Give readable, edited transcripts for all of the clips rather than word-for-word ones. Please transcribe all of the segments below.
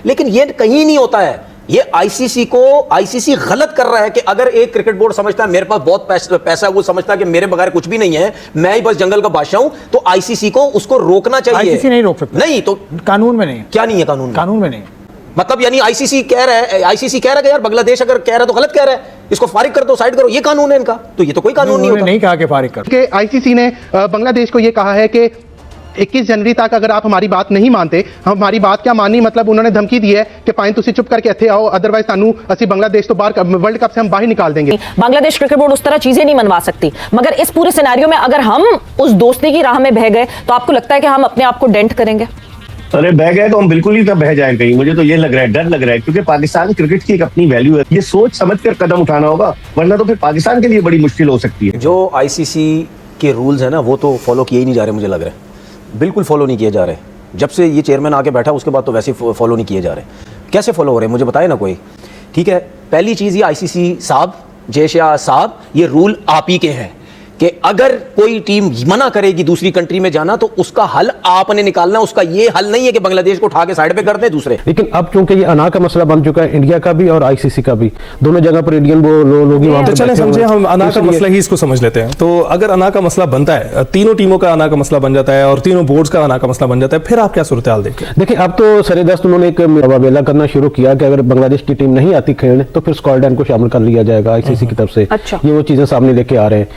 लेकिन ये कहीं नहीं होता है। ये आईसीसी गलत कर रहा है कि अगर एक क्रिकेट बोर्ड समझता है मेरे पास बहुत पैसा है, वो समझता है कि मेरे बगैर कुछ भी नहीं है, मैं ही बस जंगल का बादशाह हूं, तो आईसीसी को उसको रोकना चाहिए। आईसीसी नहीं रोक सकता। नहीं तो कानून में नहीं। क्या नहीं है कानून में नहीं। मतलब यानी आईसीसी कह रहा है कि यार बांग्लादेश अगर कह रहा है तो गलत कह रहा है, इसको फारिग कर दो, साइड करो, ये कानून है इनका। तो ये तो कोई कानून नहीं होता। नहीं कहा कि फारिग कर। आईसीसी ने बांग्लादेश को ये कहा है कि 21 जनवरी तक अगर आप हमारी बात नहीं मानते, हमारी बात क्या माननी, मतलब उन्होंने धमकी दी है कि पाइन तुसी चुप करके इत्थे आओ, अदरवाइज तानू असि बांग्लादेश तो बाहर वर्ल्ड कप से हम बाहर निकाल देंगे। बांग्लादेश क्रिकेट बोर्ड उस तरह चीजें नहीं मनवा सकती, मगर इस पूरे सिनेरियो में अगर हम उस दोस्ती की राह में बह गए तो आपको लगता है कि हम अपने आप को डेंट करेंगे? अरे बह गए तो हम बिल्कुल ही तब बह जाएं कहीं। मुझे तो ये लग रहा है, डर लग रहा है, क्योंकि पाकिस्तान क्रिकेट की एक अपनी वैल्यू है, ये सोच समझ कर कदम उठाना होगा, वरना तो फिर पाकिस्तान के लिए बड़ी मुश्किल हो सकती है। जो आईसीसी के रूल्स है ना, वो तो फॉलो किए ही नहीं जा रहे, मुझे लग रहा है बिल्कुल फॉलो नहीं किए जा रहे। जब से ये चेयरमैन आके बैठा उसके बाद तो वैसे फॉलो नहीं किए जा रहे। कैसे फॉलो हो रहे हैं मुझे बताए ना कोई। ठीक है, पहली चीज़ ये आईसीसी साहब, जयशाह साहब, ये रूल आप ही के हैं कि अगर कोई टीम मना करेगी दूसरी कंट्री में जाना तो उसका हल आपने निकालना। उसका ये हल नहीं है कि बांग्लादेश को उठा के साइड पे कर दे दूसरे। लेकिन अब क्योंकि ये अना का मसला बन चुका है, इंडिया का भी और आईसीसी का भी, दोनों जगह पर इंडियन लोग वहां पे चले समझे, हम अना का मसला ही इसको समझ लेते हैं। तो अगर अना का मसला बनता है, तीनों टीमों का अना का मसला बन जाता है और तीनों बोर्ड्स का अना का मसला बन जाता है, फिर आप क्या सूरत हाल देखते हैं? देखिए, अब तो सरेदस्त उन्होंने एक वावेला करना शुरू किया कि अगर बांग्लादेश की टीम नहीं आती खेलने तो फिर स्कॉटलैंड को शामिल कर लिया जाएगा आईसीसी की तरफ से। अच्छा। ये वो चीजें सामने लेके आ रहे हैं।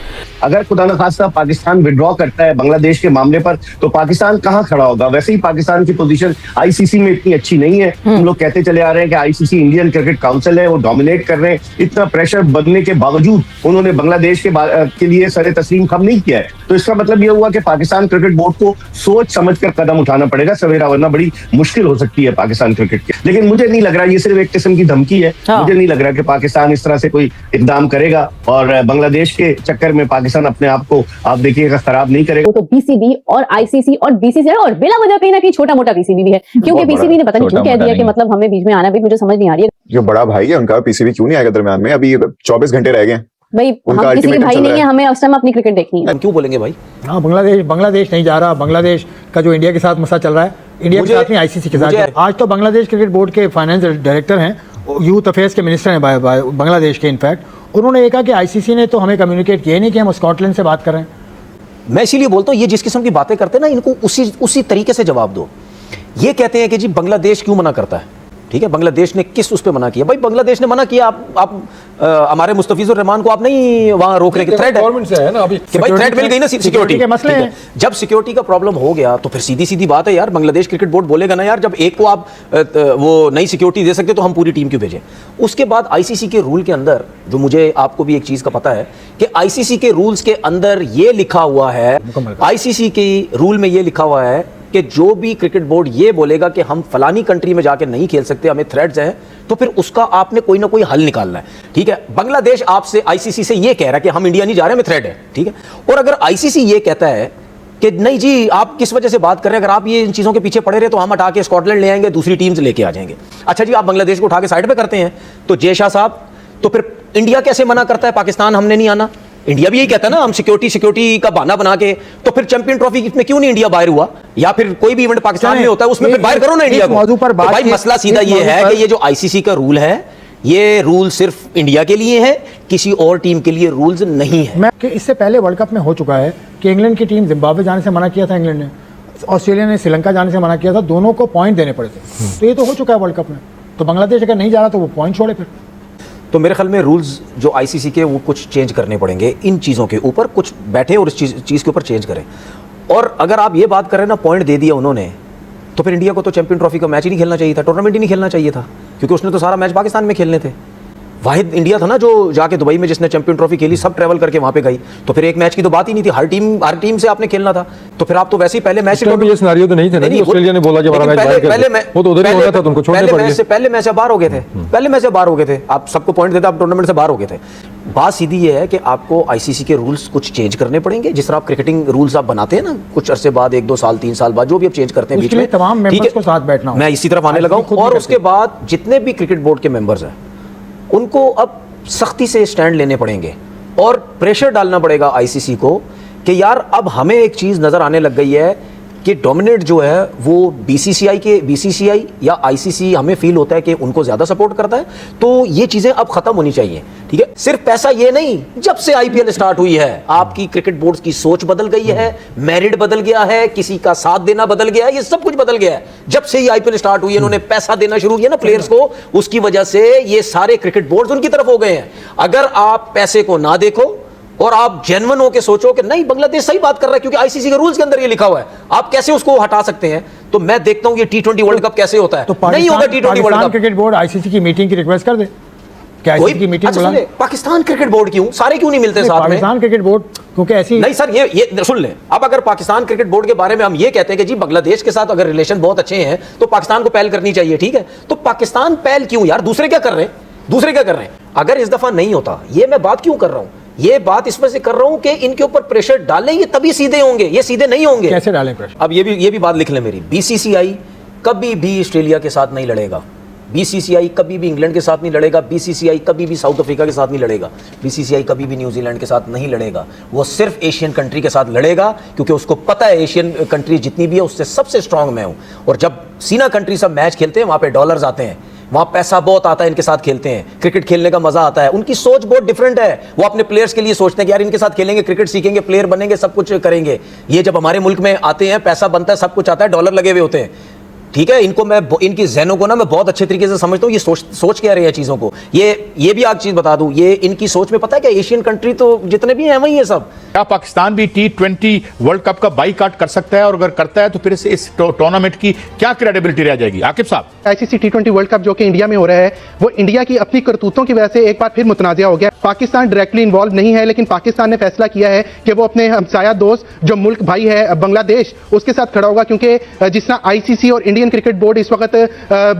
अगर खुदा न खास्ता पाकिस्तान विड्रॉ करता है बांग्लादेश के मामले पर, तो पाकिस्तान कहां खड़ा होगा? वैसे ही पाकिस्तान की पोजीशन आईसीसी में इतनी अच्छी नहीं है। हम लोग कहते चले आ रहे हैं कि आईसीसी इंडियन क्रिकेट काउंसिल है, वो डोमिनेट कर रहे हैं। इतना प्रेशर बनने के बावजूद उन्होंने बांग्लादेश के लिए सरे तस्लीम कम नहीं किया है। तो इसका मतलब यह हुआ कि पाकिस्तान क्रिकेट बोर्ड को सोच समझ कर कदम उठाना पड़ेगा सवेरा, वरना बड़ी मुश्किल हो सकती है पाकिस्तान क्रिकेट की। लेकिन मुझे नहीं लग रहा ये सिर्फ एक किस्म की धमकी है। मुझे नहीं लग रहा कि पाकिस्तान इस तरह से कोई इकदाम करेगा और बांग्लादेश के चक्कर में पाकिस्तान अपने आप को, आप देखिएगा, खराब नहीं करेगा। तो बीसीबी और आईसीसी और बीसीसीआई और बिला वजह कहीं ना कहीं छोटा मोटा बीसीबी भी है, क्योंकि बीसीबी ने पता नहीं क्यों कह दिया कि मतलब हमें बीच में आना भी, मुझे समझ नहीं आ रही है। जो बड़ा भाई है उनका पीसीबी क्यों नहीं आएगा दरमियान में? अभी 24 घंटे रह गए भाई, हम किसी के भाई नहीं है, हमें उस टाइम अपनी क्रिकेट देखनी है। हम क्यों बोलेंगे भाई? हाँ, बांग्लादेश नहीं जा रहा। बांग्लादेश का जो इंडिया के साथ मसला चल रहा है, इंडिया के साथ नहीं, आईसीसी के साथ। आज तो बांग्लादेश क्रिकेट बोर्ड के फाइनेंस डायरेक्टर हैं, यूथ अफेयर्स के मिनिस्टर हैं बांग्लादेश के। इनफैक्ट उन्होंने ये कहा कि आईसीसी ने तो हमें कम्युनिकेट किया नहीं कि हम स्कॉटलैंड से बात कर रहे हैं। मैं इसीलिए बोलता हूँ ये जिस किस्म की बातें करते हैं ना, इनको उसी तरीके से जवाब दो। ये कहते हैं कि जी बांग्लादेश क्यों मना करता है। ठीक है, बांग्लादेश ने किस उस पे मना किया? भाई बांग्लादेश ने मना किया, आप हमारे मुस्तफिजुर रहमान को आप नहीं वहां रोक रहे। थ्रेट गवर्नमेंट से है ना अभी, कि भाई थ्रेट मिल गई ना सिक्योरिटी के मसले हैं। जब सिक्योरिटी का प्रॉब्लम हो गया तो फिर सीधी बात है यार, बांग्लादेश क्रिकेट बोर्ड बोलेगा ना यार, जब एक को आप वो नई सिक्योरिटी दे सकते तो हम पूरी टीम क्यों भेजें? उसके बाद आईसीसी के रूल के अंदर, जो मुझे आपको भी एक चीज का पता है कि आईसीसी के रूल्स के अंदर ये लिखा हुआ है, आईसीसी के रूल में ये लिखा हुआ है कि जो भी क्रिकेट बोर्ड ये बोलेगा कि हम फलानी कंट्री में जाके नहीं खेल सकते, हमें थ्रेट्स हैं, तो फिर उसका आपने कोई ना कोई हल निकालना है। ठीक है, बांग्लादेश आपसे, आईसीसी से ये कह रहा है कि हम इंडिया नहीं जा रहे, हमें थ्रेट है। ठीक है, और अगर आईसीसी ये कहता है कि नहीं जी आप किस वजह से बात कर रहे हैं, अगर आप ये इन चीजों के पीछे पड़े रहे तो हम हटा के स्कॉटलैंड ले आएंगे, दूसरी टीम्स लेके आ जाएंगे। अच्छा जी, आप बांग्लादेश को उठा के साइड पे करते हैं, तो जयशाह साहब, तो फिर इंडिया कैसे मना करता है पाकिस्तान हमने नहीं आना? इंडिया भी यही कहता है ना, हम सिक्योरिटी का बहाना बना के, तो फिर चैंपियन ट्रॉफी में क्यों नहीं इंडिया बाहर हुआ? या फिर कोई भी इवेंट पाकिस्तान में होता है उसमें फिर बाहर करो ना इंडिया को। तो भाई मसला सीधा ये है कि ये जो आईसीसी का रूल है, ये रूल सिर्फ इंडिया के लिए है, किसी और टीम के लिए रूल्स नहीं है। कि इससे पहले वर्ल्ड कप में हो चुका है कि इंग्लैंड की टीम जिम्बाब्वे जाने से मना किया था, इंग्लैंड ने, ऑस्ट्रेलिया ने श्रीलंका जाने से मना किया था, दोनों को पॉइंट देने पड़े थे। तो ये तो हो चुका है वर्ल्ड कप में। तो बांग्लादेश अगर नहीं जा रहा तो वो पॉइंट छोड़े फिर। तो मेरे ख्याल में रूल्स जो आईसीसी के वो कुछ चेंज करने पड़ेंगे, इन चीज़ों के ऊपर कुछ बैठे और इस चीज़ के ऊपर चेंज करें। और अगर आप ये बात करें ना, पॉइंट दे दिया उन्होंने, तो फिर इंडिया को तो चैंपियन ट्रॉफी का मैच ही नहीं खेलना चाहिए था, टूर्नामेंट ही नहीं खेलना चाहिए था, क्योंकि उसने तो सारा मैच पाकिस्तान में खेलने थे। वाहिद इंडिया था ना जो जाके दुबई में जिसने चैंपियन ट्रॉफी खेली, सब ट्रैवल करके वहां पे गई, तो फिर एक मैच की तो बात ही नहीं थी, हर टीम से आपने खेलना था। तो फिर आप तो वैसे ही पहले मैच ये सिनेरियो तो नहीं थे ना, ऑस्ट्रेलिया ने बोला कि हमारा मैच बाहर कर, वो तो उधर ही हो गया था, तुमको छोड़ने पड़ गए। पहले मैच से बाहर हो गए थे, पहले मैच से बाहर हो गए थे, आप सबको पॉइंट देते, आप टूर्नामेंट से बाहर हो गए थे। बात सीधी ये है कि आपको आईसीसी के रूल्स कुछ चेंज करने पड़ेंगे, जिस तरह आप क्रिकेटिंग रूल्स आप बनाते हैं ना, कुछ अरसे बाद, 1-2 साल 3 साल बाद, जो भी आप चेंज करते हैं बीच में, तमाम मेंबर्स को साथ बैठना, मैं इसी तरफ आने लगा हूं। और उसके बाद जितने भी क्रिकेट बोर्ड के मेंबर्स हैं उनको अब सख्ती से स्टैंड लेने पड़ेंगे और प्रेशर डालना पड़ेगा आईसीसी को कि यार अब हमें एक चीज़ नज़र आने लग गई है कि डोमिनेट जो है वो बीसीसीआई या आईसीसी हमें फील होता है कि उनको ज्यादा सपोर्ट करता है, तो ये चीजें अब खत्म होनी चाहिए। ठीक है, सिर्फ पैसा ये नहीं, जब से आईपीएल स्टार्ट हुई है आपकी क्रिकेट बोर्ड की सोच बदल गई है, मेरिट बदल गया है, किसी का साथ देना बदल गया है, ये सब कुछ बदल गया है। जब से ये आईपीएल स्टार्ट हुई है इन्होंने पैसा देना शुरू किया ना प्लेयर्स को, उसकी वजह से ये सारे क्रिकेट बोर्ड उनकी तरफ हो गए हैं। अगर आप पैसे को ना देखो और आप जेन्युइन होकर सोचो कि नहीं बांग्लादेश सही बात कर रहा है क्योंकि आईसीसी के रूल्स के अंदर ये लिखा हुआ है, आप कैसे उसको हटा सकते हैं? तो मैं देखता हूं ये T20 वर्ल्ड कप कैसे होता है, तो नहीं होगा T20 world cup. Cricket board ICC की मीटिंग की रिक्वेस्ट कर दे, क्या आईसीसी की मीटिंग बुला? पाकिस्तान क्रिकेट बोर्ड क्यों, सारे क्यों नहीं मिलते साथ में? पाकिस्तान क्रिकेट बोर्ड क्योंकि ऐसी नहीं सर, ये सुन ले, अब अगर पाकिस्तान क्रिकेट बोर्ड के बारे में हम ये कहते हैं कि जी बांग्लादेश के साथ अगर रिलेशन बहुत अच्छे हैं तो पाकिस्तान को पहल करनी चाहिए, ठीक है, तो पाकिस्तान पहल क्यों यार? दूसरे क्या कर रहे हैं? अगर इस दफा नहीं होता, ये मैं बात क्यों कर रहा हूं? ये बात इस वजह से कर रहा हूं कि इनके ऊपर प्रेशर डालेंगे तभी सीधे होंगे, ये सीधे नहीं होंगे। कैसे डालें प्रेशर? अब ये भी बात लिख ले मेरी, बीसीसीआई कभी भी ऑस्ट्रेलिया के साथ नहीं लड़ेगा, बीसीसीआई कभी भी इंग्लैंड के साथ नहीं लड़ेगा, बीसीसीआई कभी भी साउथ अफ्रीका के साथ नहीं लड़ेगा, बीसीसीआई कभी भी न्यूजीलैंड के साथ नहीं लड़ेगा, वो सिर्फ एशियन कंट्री के साथ लड़ेगा क्योंकि उसको पता है एशियन कंट्री जितनी भी है उससे सबसे स्ट्रांग मैं हूं। और जब सीना कंट्री सब मैच खेलते हैं वहां पे डॉलर्स आते हैं, वहां पैसा बहुत आता है, इनके साथ खेलते हैं, क्रिकेट खेलने का मजा आता है, उनकी सोच बहुत डिफरेंट है। वो अपने प्लेयर्स के लिए सोचते हैं कि यार इनके साथ खेलेंगे, क्रिकेट सीखेंगे, प्लेयर बनेंगे, सब कुछ करेंगे। ये जब हमारे मुल्क में आते हैं, पैसा बनता है, सब कुछ आता है, डॉलर लगे हुए होते हैं, ठीक है, इनको मैं इनकी ज़हनों को ना मैं बहुत अच्छे तरीके से समझता हूँ, ये सोच क्या रहे हैं चीज़ों को। ये भी एक चीज़ बता दूँ, ये इनकी सोच में पता है क्या, एशियन कंट्री तो जितने भी हैं वही है सब। क्या पाकिस्तान भी T20 वर्ल्ड कप का बाईकाट कर सकता है, और अगर करता है तो फिर इस टूर्नामेंट की क्या क्रेडिबिलिटी रह जाएगी? आकिब साहब, आईसीसी T20 वर्ल्ड कप जो कि इंडिया में हो रहा है वो इंडिया की अपनी करतूतों की वजह से एक बार फिर मुतनाज़ा हो गया। पाकिस्तान डायरेक्टली इन्वॉल्व नहीं है, लेकिन पाकिस्तान ने फैसला किया है कि वो अपने हमसाया दोस्त जो मुल्क भाई है बांग्लादेश, उसके साथ खड़ा होगा, क्योंकि जिस तरह आईसीसी और इंडियन क्रिकेट बोर्ड इस वक्त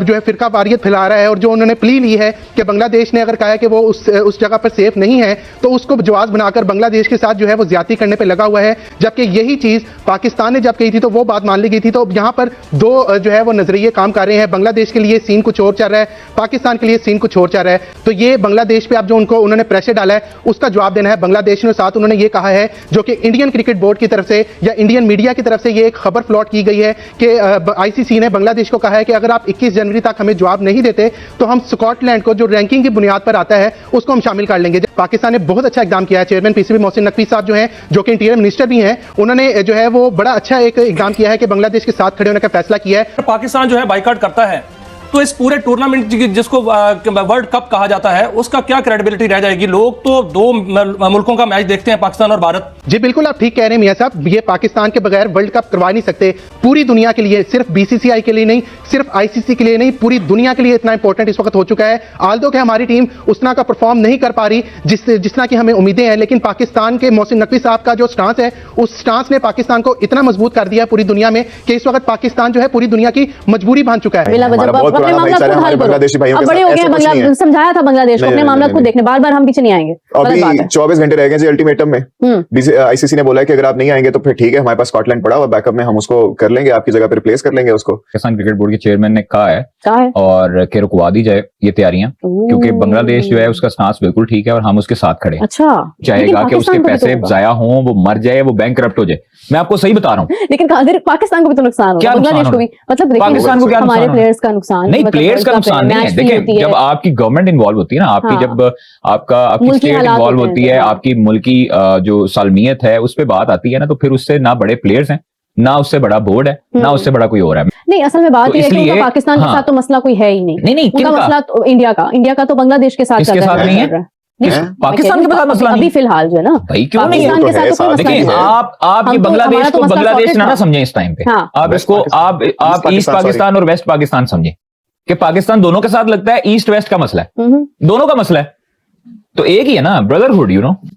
जो है फिरका वारियत फैला रहा है, और जो उन्होंने प्ली ली है कि बांग्लादेश ने अगर कहा है कि वो उस जगह पर सेफ नहीं है तो उसको जवाब बनाकर बांग्लादेश के साथ जो है वो ज्यादती करने पे लगा हुआ है। जबकि यही चीज पाकिस्तान ने जब कही थी तो वो बात मान ली गई थी। तो यहां पर दो जो है वो नजरिए काम कर रहे हैं, बांग्लादेश के लिए सीन कुछ और चल रहा है, पाकिस्तान के लिए सीन कुछ और चल रहा है। तो ये बांग्लादेश पे अब जो उन्होंने प्रेशर डाला है उसका जवाब देना है बांग्लादेश ने। साथ उन्होंने ये कहा है जो कि इंडियन क्रिकेट बोर्ड की तरफ से या इंडियन मीडिया की तरफ से ये एक खबर फ्लॉट की गई है कि आईसीसी ने बांग्लादेश को कहा है कि अगर आप 21 जनवरी तक हमें जवाब नहीं देते तो हम स्कॉटलैंड को जो रैंकिंग की बुनियाद पर आता है उसको हम शामिल कर लेंगे। पाकिस्तान ने बहुत अच्छा इकदाम किया है, चेयरमैन पीसीबी मोहसिन नकवी साहब जो हैं, जो कि इंटीरियर मिनिस्टर भी हैं, उन्होंने जो है वो बड़ा अच्छा एक इकदाम किया है कि बांग्लादेश के साथ खड़े होने का फैसला किया है। पाकिस्तान जो है बाइकाट करता है तो इस पूरे टूर्नामेंट जिसको वर्ल्ड कप कहा जाता है उसका क्या क्रेडिबिलिटी रह जाएगी? लोग तो दो मुल्कों का मैच देखते हैं, पाकिस्तान और भारत। जी बिल्कुल, आप ठीक कह रहे हैं मियां साहब, ये पाकिस्तान के बगैर वर्ल्ड कप करवा नहीं सकते। पूरी दुनिया के लिए, सिर्फ बीसीसीआई के लिए नहीं, सिर्फ आईसीसी के लिए नहीं, पूरी दुनिया के लिए इतना इंपॉर्टेंट इस वक्त हो चुका है। आल्दो कि हमारी टीम उस तरह का परफॉर्म नहीं कर पा रही जिस तरह की हमें उम्मीदें हैं, लेकिन पाकिस्तान के मोहसिन नकवी साहब का जो स्टांस है उस स्टांस ने पाकिस्तान को इतना मजबूत कर दिया पूरी दुनिया में कि इस वक्त पाकिस्तान जो है पूरी दुनिया की मजबूरी बन चुका है। बांग्लादेशी भाइयों अब बड़े हो गए, समझाया था बांग्लादेश को अपने मामला को देखने, बार बार हम पीछे नहीं आएंगे। अभी 24 घंटे रह गए जी अल्टीमेटम में। आईसीसी ने बोला है कि अगर आप नहीं आएंगे तो फिर ठीक है, हमारे पास स्कॉटलैंड पड़ा हुआ बैकअप में, हम उसको कर लेंगे, आपकी जगह पे रिप्लेस कर लेंगे उसको। पाकिस्तान क्रिकेट बोर्ड के चेयरमैन ने कहा है और कि रुकवा दी जाए ये तैयारियां, क्योंकि बांग्लादेश जो है उसका स्टांस बिल्कुल ठीक है और हम उसके साथ खड़े। अच्छा, चाहेगा कि उसके पैसे जाया हों, वो मर जाए, वो बैंक करप्ट हो जाए। मैं आपको सही बता रहा हूँ। लेकिन पाकिस्तान को भी तो नुकसान होगा, बांग्लादेश को भी, मतलब पाकिस्तान को क्या हमारे प्लेयर्स का नुकसान नहीं, प्लेयर्स का नुकसान नहीं है। देखिए, जब आपकी गवर्नमेंट इन्वॉल्व होती है ना, आपकी जब आपकी स्टेट इन्वॉल्व होती है, आपकी मुल्की जो सालमियत है उस पर बात आती है ना, तो फिर उससे ना बड़े प्लेयर्स हैं, ना उससे बड़ा बोर्ड है, ना उससे बड़ा कोई और है। नहीं, असल में बात यह है कि पाकिस्तान के साथ तो मसला कोई है ही नहीं। नहीं, उनका मसला तो इंडिया का तो बांग्लादेश के साथ चल रहा है। पाकिस्तान के साथ मसला अभी फिलहाल जो है ना, भाई क्यों नहीं है? के साथ तो देखिए, आप ये बांग्लादेश को बांग्लादेश ना समझें इस टाइम पे, आप इसको आप ईस्ट पाकिस्तान और वेस्ट पाकिस्तान समझें कि पाकिस्तान दोनों के साथ लगता है ईस्ट वेस्ट का मसला है, दोनों का मसला है, तो एक ही है ना, ब्रदरहुड,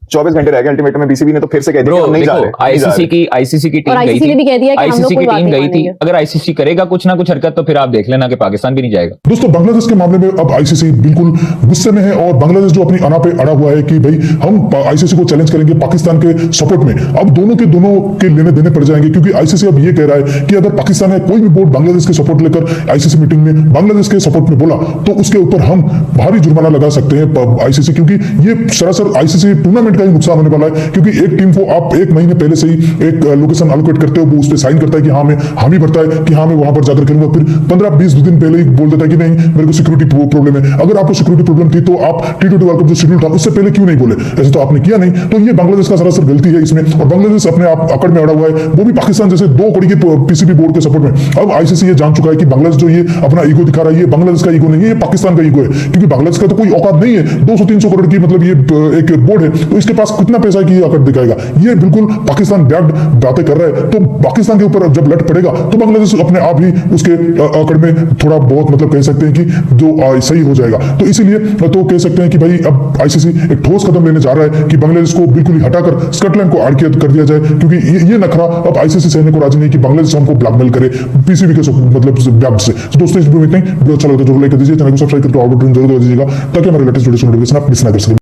24 घंटे रह गए अल्टीमेटम में, बीसीबी ने तो फिर से कह दिया हम नहीं जा रहे। आईसीसी की टीम गई थी, आईसीसी की टीम गई थी। अगर आईसीसी करेगा कुछ ना कुछ हरकत तो फिर आप देख लेना कि पाकिस्तान भी नहीं जाएगा। दोस्तों, बांग्लादेश के मामले में अब आईसीसी बिल्कुल गुस्से में है, और बांग्लादेश जो अपनी अना पे अड़ा हुआ है कि भाई हम आईसीसी को चैलेंज करेंगे पाकिस्तान के सपोर्ट में। अब दोनों के लेने देने पड़ जाएंगे, क्योंकि आईसीसी अब ये कह रहा है कि अगर पाकिस्तान है कोई भी बोर्ड बांग्लादेश के सपोर्ट लेकर आईसीसी मीटिंग में बांग्लादेश के सपोर्ट में बोला तो उसके ऊपर हम भारी जुर्माना लगा सकते हैं आईसीसी, क्योंकि ये सरासर आईसीसी टूर्नामेंट का ही नुकसान होने वाला है, क्योंकि एक टीम को आप एक महीने पहले से ही एक लोकेशन एलोकेट करते हो, वो उस पर साइन करता है कि हाँ मैं हामी भरता है कि हाँ मैं वहां पर जाकर खेलूंगा, फिर 15-20 दिन पहले ही बोल देता है कि नहीं मेरे को सिक्योरिटी प्रॉब्लम है। अगर आपको सिक्योरिटी प्रॉब्लम थी तो आप T20 वर्ल्ड कप जो शेड्यूल था उससे पहले क्यों नहीं बोले? ऐसे तो आपने किया नहीं। तो ये बांग्लादेश का सरासर गलती है इसमें, और बांग्लादेश अपने आप अकड़ में अड़ा हुआ है, वो भी पाकिस्तान जैसे 2 कड़ी के पीसीबी बोर्ड के सपोर्ट में। अब आईसीसी ये जान चुका है कि बांग्लादेश जो ये अपना ईगो दिखा रहा है, ये बांग्लादेश का ईगो नहीं है, ये पाकिस्तान का ईगो है, क्योंकि बांग्लादेश का तो कोई औकात नहीं है। 200-300 करोड़ की मतलब ये एक बोर्ड है, तो इसके पास कितना पैसा की अकड़ दिखाएगा? ये बिल्कुल पाकिस्तान बैक्ड बातें कर रहा है। तो पाकिस्तान के ऊपर जब लट पड़ेगा तो बांग्लादेश अपने आप ही उसके अकड़ में थोड़ा बहुत मतलब कह सकते हैं कि जो सही हो जाएगा। तो इसीलिए तो कह सकते हैं कि भाई अब आईसीसी एक ठोस कदम लेने जा रहा है कि बांग्लादेश को बिल्कुल ही हटाकर स्कॉटलैंड को ऐड कर दिया जाए, क्योंकि ये नखरा अब आईसीसी सहने को राजी नहीं कि बांग्लादेश हमको ब्लैकमेल करे पीसीबी के मतलब बैक्ड से। दोस्तों इस वीडियो में इतना ही, वीडियो अच्छा लगता है जरूर लाइक कर दीजिए, चैनल को सब्सक्राइब करके ऑल बटन जरूर दबा दीजिएगा ताकि हमारे लेटेस्ट वीडियो नोटिफिकेशन आप मिस ना कर सकें।